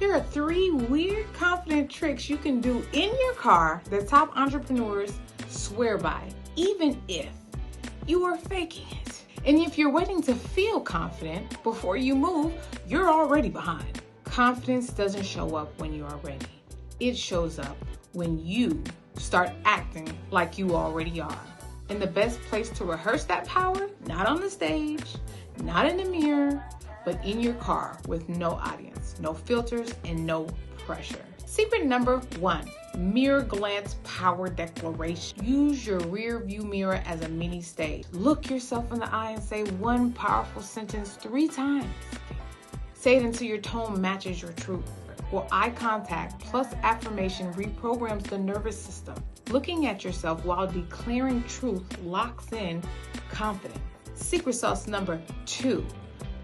Here are 3 weird confident tricks you can do in your car that top entrepreneurs swear by, even if you are faking it. And if you're waiting to feel confident before you move, you're already behind. Confidence doesn't show up when you are ready. It shows up when you start acting like you already are. And the best place to rehearse that power, not on the stage, not in the mirror, but in your car with no audience, no filters, and no pressure. Secret number 1, mirror glance power declaration. Use your rear view mirror as a mini stage. Look yourself in the eye and say one powerful sentence 3 times. Say it until your tone matches your truth. Well, eye contact plus affirmation reprograms the nervous system. Looking at yourself while declaring truth locks in confidence. Secret sauce number 2,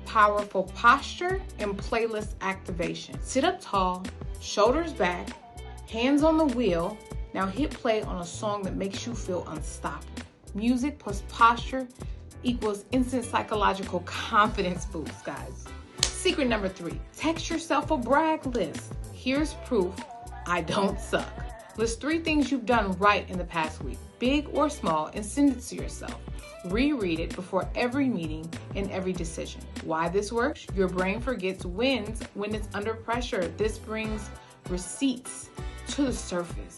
powerful posture and playlist activation. Sit up tall, shoulders back, hands on the wheel. Now hit play on a song that makes you feel unstoppable. Music plus posture equals instant psychological confidence boost, guys. Secret number 3, text yourself a brag list. Here's proof I don't suck. List 3 things you've done right in the past week, big or small, and send it to yourself. Reread it before every meeting and every decision. Why this works? Your brain forgets wins when it's under pressure. This brings receipts to the surface.